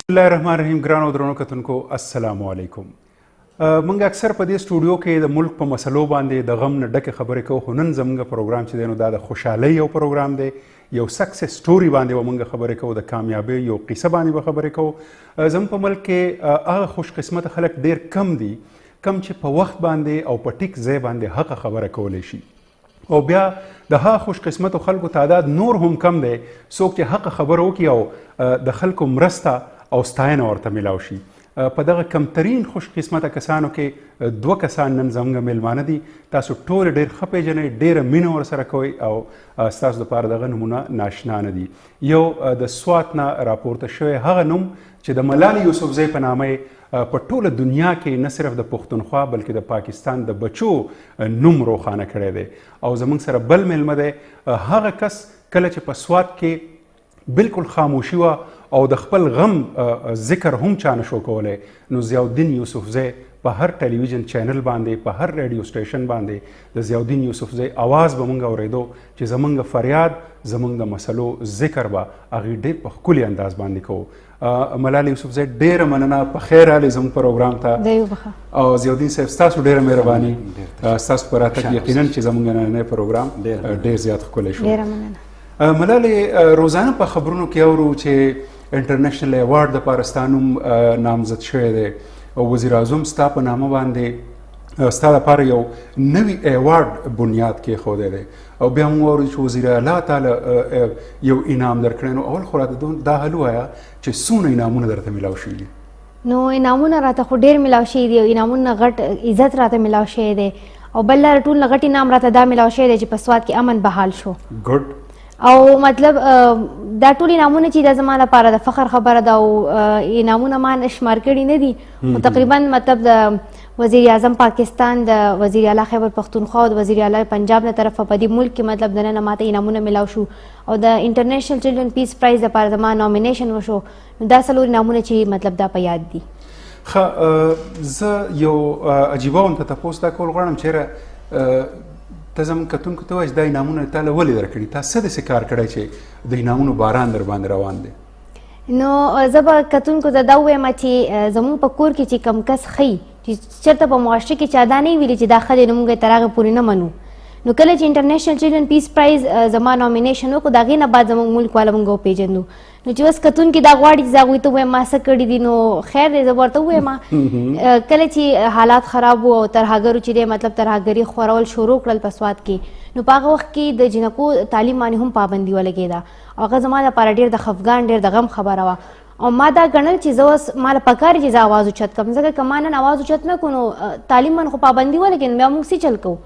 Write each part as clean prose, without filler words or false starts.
الله الرحمن الرحیم ګرانو درنو کتونکو السلام علیکم. موږ اکثر په دې سټوډیو کې د ملک په مسلو باندې د غم نه ډکې خبرې کوو، خو نن زموږ پروګرام چې دی نو دا د خوشحالۍ یو پروګرام دی، یو سکسس سټوري باندې به موږ خبرې کوو، د کامیابۍ یو قصه باندې به خبرې کوو. زموږ په ملک کې هغه خوش قسمته خلک ډېر کم دي کم چې په وخت باندې او په ټیک ځای باندې حق خبره کولی شي، او بیا د هغه خوش قسمتو خلکو تعداد نور هم کم دی څوک چې حق خبره وکړي او د خلکو مرسته او ستاینه ورته میلاو شي. په دغه کمترین خوش قسمته کسانو کې دوه کسان نن زموږ میلمانه دي. تاسو ټول ډېر ښه پیژنئ، ډېره مینه ورسره کوئ او ستاسو دپاره دغه نومونه ناشنا نه دي. یو د سوات نه راپورته شوی هغه نوم چې د ملالۍ یوسفزۍ په نامه په ټوله دنیا کې نه صرف د پښتونخوا بلکې د پاکستان د بچو نوم روښانه کړی دی، او زموږ سره بل میلمه دی هغه کس کله چې په سوات کې بالکل خاموشي وه او د خپل غم ذکر هم چا نشو کولی، نو ضیاءالدین یوسفزی په هر ټلویزیون چینل باندې په هر ریډیو سټیشن باندې د ضیاءالدین یوسفزی اواز به موږ اورېدو چې زموږ فریاد زموږ د مسلو ذکر به هغې ډېر په ښکلي انداز باندې کوو. ملالۍ یوسفزی ډېره مننه، په خیر راغلې زموږ پروګرام ته. او ضیاءالدین صاحب ستاسو ډېره مهرباني، ستاسو په راتګ یقینا چې زموږ نننی پروګرام ډېر زیات ښکلی شو. ډېره مننه. ملالۍ، روزانه په خبرونو کې اورو چې انټرنیشنل ایوارډ دپاره ستا نوم نامزد شوی دی او وزیر اعظم ستا په نامه باندې ستا دپاره یو نوي ایوارډ بنیاد کېښودی دی، او بیا موږ واورو چې وزیر اعلی تعالی یو انعام درکړی. نو اول خو راته دا حل ووایه چې څومره انعامونه درته میلاو شوي دي؟ نو انعامونه راته خو ډېر میلاو شوي دي، او انعامونه غټ عزت راته میلاو شوی دی، او بل لاره ټول نه غټ انعام راته دا میلاو شوی دی چې په سوات کې امن بحال شو. ګډ. او مطلب دا ټول انعامونه چې دا زما لپاره د فخر خبره ده، او انعامونه ما شمار کړي نه دي، خو تقریبا مطلب د وزیر اعظم پاکستان، د وزیر اعلی خیبر پختونخوا او د وزیر اعلی پنجاب له طرفه په دې ملک کې مطلب دننه ماته انعامونه میلاو شو، او د انټرنیشنل چلډرن پیس پرایز لپاره زما نامینیشن وشو. نو دا څلور انعامونه چې مطلب دا په یاد دي. ښه، زه یو عجیبه وم ته تپوس دا کول غواړم چېرې ته زموږ کتونکو ته وایي چې دا انعامونه تا له ولې درکړي، تا څه داسې کار کړی چې د انعامونو باران در باندې روان دی؟ نو زه به کتونکو ته دا ووایم چې زموږ په کور کې چې کم کس ښیي چې چېرته په معاشره کې چا دا نه ویلي چې دا ښه دی، نو موږ یې تر هغې پورې نه منو. نو کله چې انټرنیشنل چلډرن پیس پرایز زما نامینیشن وکړو، د هغې نه بعد زموږ ملک والا موږ وپېژندو. نو چې اوس کتونکي دا غواړي چې زه هغوی ته ووایم ما څه کړي دي، نو خیر دی زه به ورته ووایم. کله چې حالات خراب وو او ترهګرو چې دی مطلب ترهګري خورول شروع کړل په سوات کې، نو په هغه وخت کې د جنکو تعلیم باندې هم پابندي ولګېده، او هغه زما لپاره ډېر د خفګان ډېر د غم خبره وه، او ما دا ګڼل چې زه اوس ما له پکار چې زه اواز اوچت کړم، ځکه که ما نن اواز اوچت نه کړو نو تعلیم باندې خو پابندي ولګېد، نو بیا موږ څه چل کوو.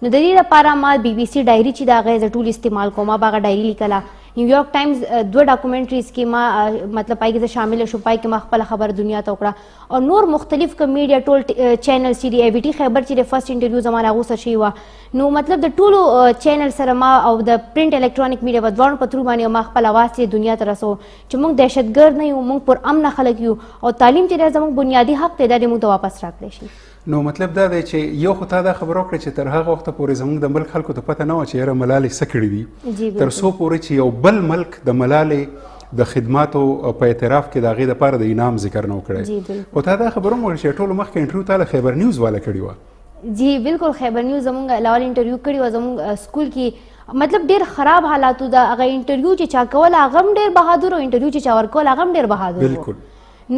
نو د دې لپاره ما بي بي سي ډایري چې د هغې زه ټول استعمال کوم، ما به هغه ډایري لیکله. نیویارک ټایمز 2 ډاکومنټریز کې ما مطلب پای کې زه شامله شو، پای کې ما خپله خبر دنیا ته وکړه، او نور مختلف که میډیا ټول چینلز چې دي اے وي ټي خیبر چې د فرسټ انټرویو زما له هغو سره شوې وه، نو مطلب د ټولو چینل سره ما او د پرنټ الکترونیک میډیا په دواړو په تھرو باندې ما خپل اواز چې دنیا ته رسو چې موږ دهشتګرد نه یو، موږ پر امنه خلک یو، او تعلیم چې دی زموږ بنیادي حق دی دا دې موږ ته واپس راکړی شي. نو مطلب دا دی چې یو خو تا دا خبره وکړه چې تر هغه وخته پورې زموږ د ملک خلکو ته پته نه وه چې یاره ملالۍ څه کړي دي، تر څو پورې چې یو بل ملک د ملالۍ د خدماتو په اعتراف کې د هغې دپاره د انعام ذکر نه و کړی. خو تا دا خبره هم وکړه چې ټولو مخکې انټرویو تا له خیبر نیوز والا کړې وه. جی بالکل، خیبر نیوز زموږ لاول انټرویو کړې وه زموږ سکول کې، مطلب ډېر خراب حالاتو د هغه انټرویو چې چا کول هغه هم ډېر بهادر، او انټرویو چې چا ورکول هغه هم ډېر بهادر. بالکل.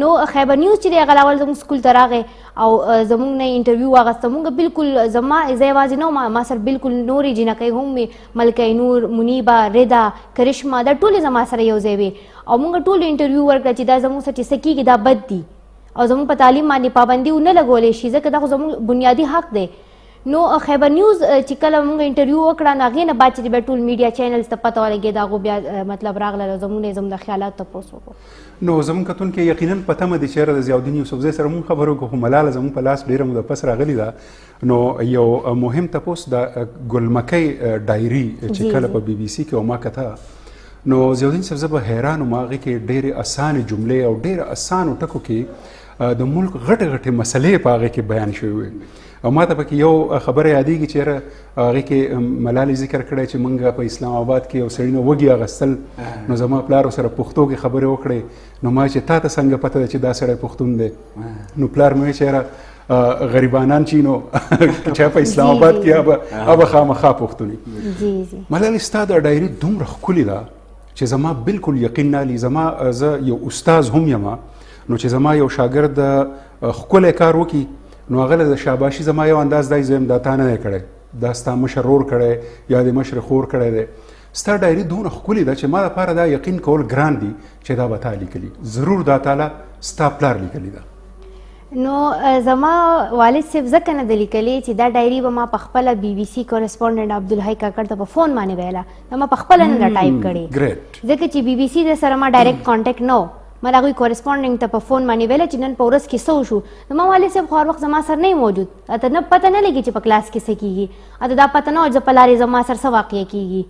نو خیبر نیوز چې دی هغه لاول زموږ سکول ته راغی او زموږ نه انټرویو واخیسته. موږ بالکل زه یوازې نه وم، ما سره بالکل نورې جینکۍ هم وې، ملکۍ نور، منیبه، ردا، کرشمه، دا ټولې زما سره یو ځای وې، او موږ ټول انټرویو ورکړه چې دا زموږ سره چې څه کېږي دا بد دي، او زموږ په تعلیم باندې پابندي ونه لګولی شي، ځکه دا خو زموږ بنیادي حق دی. نو خیبر نیوز چې کله موږ انټرویو وکړه، نو هغې نه بعد چې بیا ټول میډیا چینلز ته پته ولګېد، هغو بیا مطلب راغلل او زموږ نه زموږ د خیالاتو تپوس وکړو. نو زموږ کتونکي یقینا په تمه دي چې یاره د ضیاءالدین یوسفزۍ سره مونږ خبرې وکړو، خو ملاله زموږ په لاس ډېره موده پس راغلې ده. نو یو مهم تپوس د ګلمکۍ ډایري چې کله په بي بي سي کې او ما کته، نو ضیاءالدین صاحب زه به حیران وم، هغې کې ډېرې اسانې جملې او ډېره اسانو ټکو کې د ملک غټې غټې مسلې په هغې کې بیان شوې وې. او ما ته پکې یو خبره یادېږي چې یاره هغې کې ملالې ذکر کړی چې موږ په اسلام آباد کې یو سړي نه وږي اخیستل نو زما پلار ورسره پښتو کې خبرې وکړې نو ما چې تا ته څنګه پته ده چې دا سړی پښتون دی نو پلار مې وایي چې یاره غریبانان چې نو چې په اسلام آباد کې هغه خامخا پښتون وي. ملالې ستا دا ډایري دومره ښکلې ده چې زما بالکل یقین نه لي. زه یو استاز هم یم نو چې زما یو شاګرد ښکلی کار وکړي نو هغه له د شاباشي زما یو انداز دی زه یم دا تا نه دی کړی دا ستا مشر ورور کړی یا د مشر خور کړی دی. ستا ډایري دومره ښکلې ده چې ما دپاره دا یقین کول ګران دي چې دا به تا لیکلي ضرور دا تاله ستا پلار لیکلي ده. نو زما والد صاحب ځکه نه ده لیکلې چې دا ډایري به ما په خپله بي بي سي کورسپونډنټ عبدالحی کاکړ ته په فون باندې ویله دا ما په خپله نه ده ټایپ کړې ځکه چې بي بي سي د سره ما ډایرکټ کانټیکټ نه و ما د هغوی کورسپونډنټ ته په فون باندې ویله چې نن په ورځ کې څه وشو. زما والد صاحب خو هر وخت زما سره نه موجود ته نه پته نه لګي چې په کلاس کې څه کېږي اته دا پته نه وه چې په لارې زما سره څه واقع کېږي.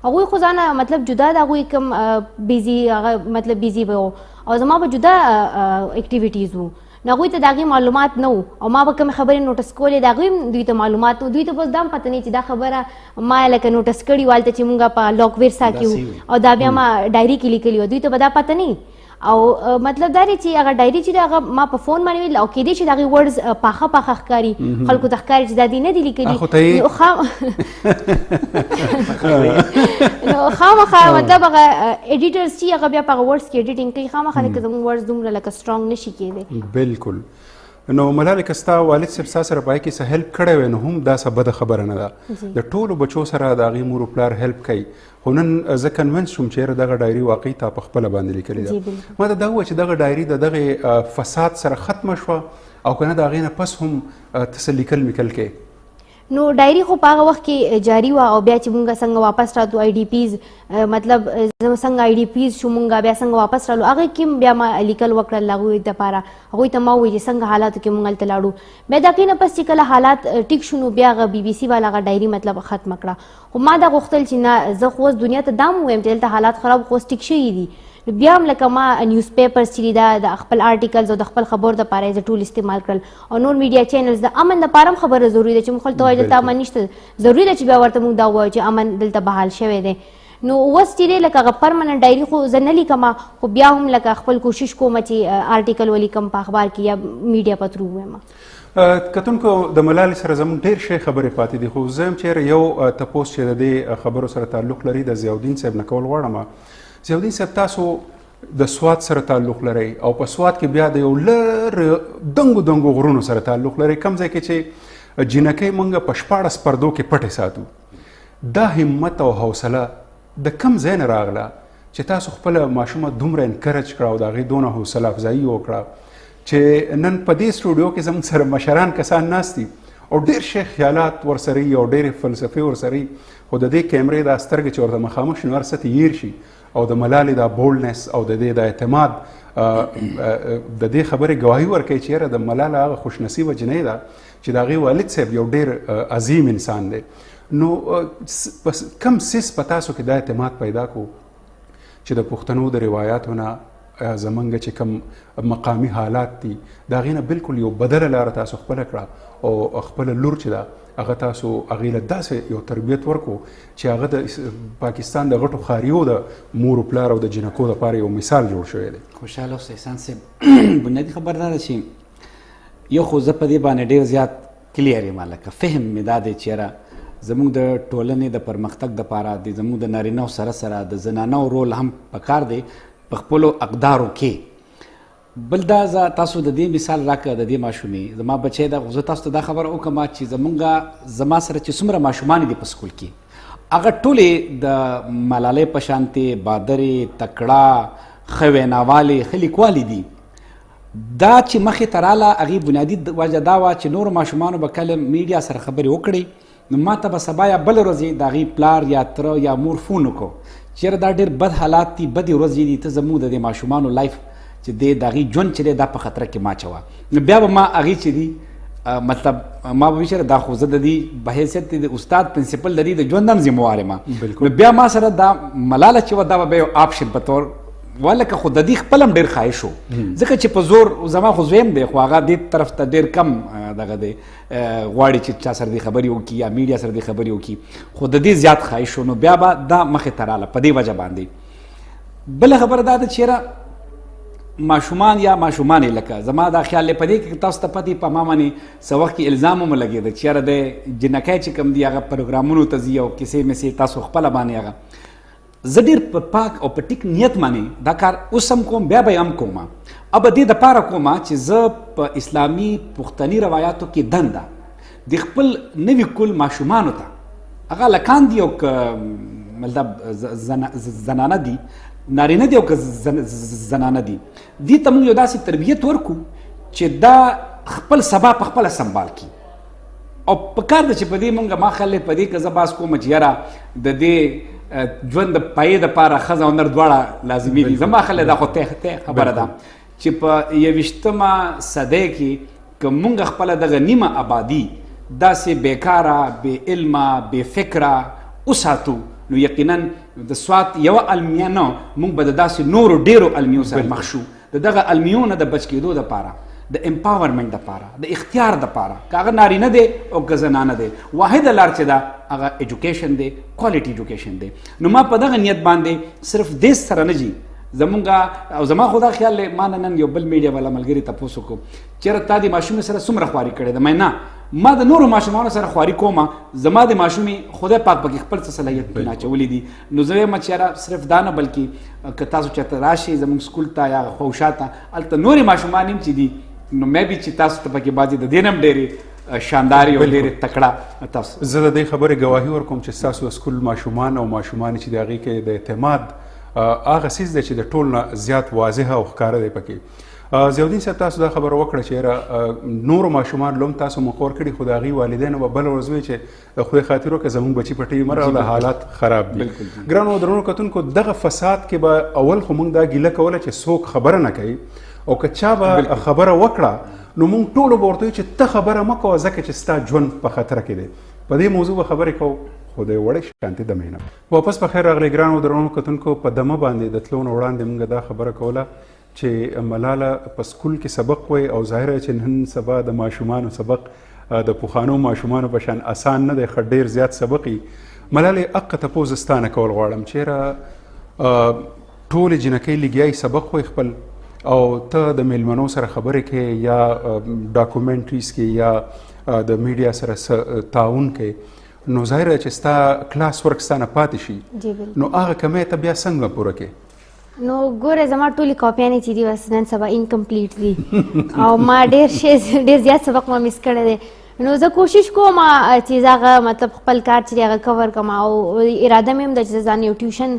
هغوی خو ځانه مطلب جدا د هغوی کوم بیزي هغه مطلب بیزي به و او زما به جدا اکټیویټیز وو نو هغوی ته د هغې معلومات نه وو او ما به کومې خبرې نوټس کولې د هغوی هم دوی ته معلومات وو دوی ته بس دا هم پته نه چې دا خبره ما لکه نوټس کړې وه هلته چې مونږ په لاکویرسا کې وو او دا بیا ما ډایري کې لیکلي وه دوی ته به دا پته نه او مطلب دا دی چې هغه ډایري چې هغه ما په فون باندې ویل او کېدای شي د هغې ورډز پاخه ښکاري خلکو ته ښکاري چې دا دوی نه دي لیکلي نو خامخا مطلب هغه ایډیټرز چې هغه بیا په هغه ورډز کې ایډیټینګ کوي خامخا لکه زموږ ورډز دومره لکه سټرانګ نشي کېدی. بالکل. نو ملالې که ستا والد صاحب ستا سره پای کې څه هیلپ کړی وی نو هم دا څه بده خبره نه ده. د ټولو بچو سره د هغې مور و پلار هیلپ کوي خو نن زه کنوینس شوم چې دغه ډایري واقعي تا په خپله باندې لیکلې ده. ما ته دا ووایه چې دغه ډایري د دغې فساد سره ختمه شوه او که نه د هغې نه پس هم ته څه لیکل میکل کې؟ نو ډایري خو په هغه وخت کې جاري وه او بیا چې مونږ څنګه واپس راتلو آی ډي پیز مطلب څنګه آی ډي پیز شو مونږ بیا څنګه واپس رالو هغې کې هم بیا ما لیکل وکړل هغوی دپاره هغوی ته ما ووایي چې څنګه حالاتو کې مونږ هلته لاړو بیا د هغې نه پس چې کله حالات ټیک شو نو بیا هغه بي بي سي والا هغه ډایري مطلب ختمه کړه خو ما دا غوښتل چې نه زه خو اوس دنیا ته دا هم ووایم چې دلته حالات خراب خو اوس ټیک شوي دي بیا هم لکه ما نیوز پیپرز چې دي دا د خپل آرټیکلز او د خپل خبرو دپاره یې زه ټول استعمال کړل او نور میډیا چینلز د امن دپاره هم خبره ضروري ده چې موږ خلکو ته وایو دلته امن نشته ضروري ده چې بیا ورته موږ دا ووایو چې امن دلته بحال شوی دی. نو اوس چې دی لکه هغه پرمننټ ډایري خو زه نه لیکم خو بیا هم لکه خپل کوشش کوم چې آرټیکل ولیکم په اخبار کې یا میډیا په ترو ووایم. کتونکو د ملالې سره زموږ ډېر شی خبرې پاتې دي خو زه هم چېرې یو تپوس چې د دې خبرو سره تعلق لري د ضیاءالدین صاحب نه کول غواړم. ضیاءالدین صاحب تاسو د سوات سره تعلق لرئ او په سوات کې بیا د یو لرې دنګو غرونو سره تعلق لرئ کوم ځای کې چې جینکۍ موږ په 14 پردو کې پټې ساتو. دا همت او حوصله د کوم ځای نه راغله چې تاسو خپله ماشومه دومره انکرج کړه او د هغې دونه حوصله افزایي وکړه چې نن په دې سټوډیو کې زموږ سره مشران کسان ناست دي او ډېر ښه خیالات ورسره وي او ډېرې فلسفې ورسره وي خو د دې کیمرې دا سترګې چې ورته مخامخ شي نو هر څه ته هیر شي او د ملالې دا بولډنس او د دې د اعتماد د دې خبرې ګواهي ورکوي چې یاره د ملاله هغه خوشنصیبه جنۍ ده چې د هغې والد صاحب یو ډېر عظیم انسان دی. نو کم څیز په تاسو کې دا اعتماد پیدا کو چې د پښتنو د روایاتو نه زمونږ چې کوم مقامي حالات دي د هغې نه بالکل یو بدله لاره تاسو خپله کړه او خپله لور چې ده هغه تاسو هغې له داسې یو تربیت ورکو چې هغه د پاکستان د غټو ښاریو د مور و پلار او د جنکو دپاره یو مثال جوړ شوی دی. خوشحاله اوسئ احسان صاحب بنیادي خبر دا ده چې یو خو زه په دې باندې ډېر زیات کلیر یم لکه فهم مې دا دی چې یاره زموږ د ټولنې د پرمختګ دپاره د زموږ د نارینهو سره د زنانو رول هم پکار دی په خپلو اقدارو کې. بل دا تاسو د دې مثال راکړه د دې ماشومې زما بچی ده زه تاسو ته دا خبره وکړم چې زما سره چې څومره ماشومان دي په سکول کې هغه ټولې د ملالۍ په شانتې بادرې تکړه ښه ویناوالې ښه لیکوالې دي. دا چې مخې ته راله هغې بنیادي وجه دا وه چې نورو ماشومانو به کله میډیا سره خبرې وکړي نو ما ته به سبا یا بله ورځې د هغې پلار یا تره یا مور فون وکړو چې یاره دا ډېر بد حالات دي بدې ورځې دي ته زموږ د دې ماشومانو لایف چې د هغې ژوند چې دی دا په خطره کې ما چوه. نو بیا به ما هغې چې دي مطلب ما به وي چې دا خو زه د دې په حیثیت د استاد پرنسپل د دې د ژوند هم ذموار یم نو بیا ما سره دا ملاله چې وه دا به یو آپشن په طور ولکه خو د دې خپل هم ډېر خواهش و ځکه چې په زور زما خو زویم دی خو هغه دې طرف ته ډېر کم دغه دی غواړي چې چا سره دې خبرې وکړي یا میډیا سره دې خبرې وکړي خو د دې زیات خواهش و نو بیا به دا مخې ته راله په دې وجه باندې. بله خبره دا ده چې یاره ماشومان یا ماشومانې لکه زما دا خیال دی په دې کې تاسو ته پتې په ما باندې څه وخت کې الزام هم لګېده چې یاره د جنکۍ چې کوم دي هغه پروګرامونو ته ځي او کیسې مسې تاسو خپله باندې هغه زه ډېر په پاک او په ټیک نیت باندې دا کار اوس هم کوم بیا به یې هم کوم او به دې دپاره کوم چې زه په اسلامي پښتني روایاتو کې دنده د خپل نوي کول ماشومانو ته هغه لکان دي او که مطلب زنانه دي نارینه دي او که زنانه دي دې ته موږ یو داسې تربیت ورکړو چې دا خپل سبا په خپله سنبال کړي او پکار ده چې په دې موږ ما خیال په دې که زه باس کوم چې یاره د دې ژوند د پایې دپاره ښځه او نر دواړه لازمي دي زما خیال دا خو طی خبره ده چې په 21مه صدۍ کې که موږ خپله دغه نیمه آبادي داسې بیکاره بې علمه بې فکره وساتو نو یقینا د سوات یوه المیه نه موږ به د داسې نورو ډېرو المیو سره مخ شو د دغه المیو نه د بچ کېدو دپاره د امپاورمنټ دپاره د اختیار دپاره که هغه نارینه دی او که زنانه دی واحده لار چې ده هغه ایجوکیشن دی کوالټي ایجوکیشن دی نو ما په دغه نیت باندې صرف دې سره نه ځي زمونږ او زما خو دا خیال دی ما نن یو بل میډیا والا ملګري تپوس وکړو چېرې تا د ماشومې سره څومره خواري کړې ده نه ما د نورو ماشومانو سره خواري کومه زما د ماشومې خدای پاک پکې خپل څه صلاحیتونه اچولي دي نو زه وایم چې یاره صرف دا نه بلکې که تاسو چېرته راشئ زموږ سکول ته یا خوشاته هلته نورې ماشومان هم چې دي نو مې بي چې تاسو ته پکې بعضې د دې نه هم ډېرې شاندارې او ډېرې تکړه تاسو زه د دې خبرې ګواهي ورکوم چې ستاسو د سکول ماشومان او ماشومانې چې د هغې کې د اعتماد هغه څیز دی چې د ټول نه زیات واضحه او ښکاره دی پکې. ضیاءالدین صاحب تاسو دا خبره وکړه چې یاره نورو ماشومان لوم تاسو مخور کړي خو د هغې والدینو به بله ورځ وایي چې خدای خاطر وکړه زموږ بچي په ټي مر او د حالات خراب دي. ګرانو درنو کتونکو دغه فساد کې به اول خو موږ دا ګیله کوله چې څوک خبره نه کوي او که چا به خبره وکړه نو موږ ټولو به ورته وایو چې ته خبره مه کوه ځکه چې ستا ژوند په خطره کې دی. په دې موضوع به خبرې کوو خو د وړې شانتي دمې نه. واپس په خیر راغلی ګرانو درنو کتونکو په دمه باندې د تلو نه وړاندې موږ دا خبره کوله چې ملاله په سکول کې سبق وایي او ظاهره چې نن سبا د ماشومانو سبق د پخوانو ماشومانو په شان اسان نه دی ښه ډېر زیات سبق وي. ملالې اقه تپوس ستانه کول غواړم چېرې ټولې جنکۍ لګیایي سبق وایي خپل او ته د میلمنو سره خبرې کې یا ډاکومنټریز کې یا د میډیا سره تعاون کې نو ظاهره چې ستا کلاس ورک ستانه پاتې شي نو هغه کمی ته بیا څنګه پوره کې نو ګوره زما ټولې کاپیانې چې دي بس نن سبا انکمپلیټ دي او ما ډېر زیات سبق ما مس کړی دی نو زه کوشش کوم چې هغه مطلب خپل کار چې هغه کور کړم او اراده مې هم ده چې ځان یو ټیوشن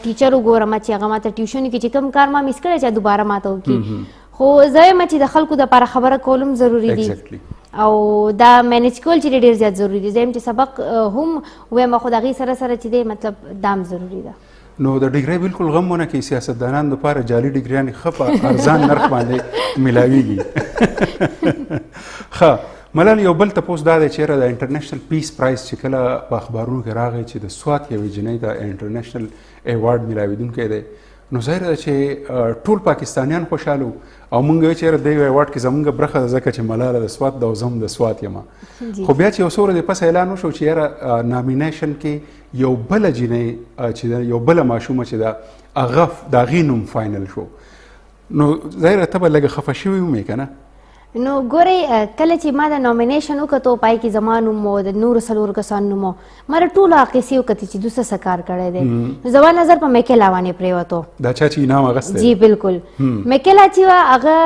ټیچر وګورم چې هغه ماته ټیوشن کې چې کوم کار ما مس کړی چې دوباره ماته وکړي خو زه یم چې د خلکو دپاره خبره کول هم ضروري دي او دا مینج کول چې ډېر زیات ضروري دي زه یم چې سبق هم وایم خو د هغې سره سره چې دی مطلب دا هم ضروري ده. نو د ډیګرۍ بالکل غم ونه کوي سیاستدانان دپاره جعلي ډیګریانې ښه په ارزان نرخ باندې میلاویږي. ښه ملال یو بل تپوس دا دی چېرې د انټرنیشنل پیس پرایز چې کله په اخبارونو کې راغی چې د سوات یوې جنۍ د انټرنیشنل ایوارډ میلاویدونکی دی نو ظاهره ده چې ټول پاکستانیان خوشحاله او مونږ وایو چېرې د یو ایوارډ کې زمونږ برخه ده ځکه چې ملاله د سوات ده او زه هم د سوات یم خو بیا چې یو څو ورځې پس اعلان وشو چې یاره نامینیشن کې یو بله جنۍ چې ده یو بله ماشومه چې ده هغه د هغې نوم فاینل شو نو ظاهره ته به لږه خفه شوې ومې که نه نو ګورئ کله چې ما د نامینیشن وکتو پای کې زما نوم و د نورو څلورو کسانو نوم و ما د ټولو هغه کیسې وکتې چې دوی څه کار کړی دی زما نظر په میکل اوانې پرېوتو دا چا چې انعام اخیستی جی بالکل میکل چې وه هغه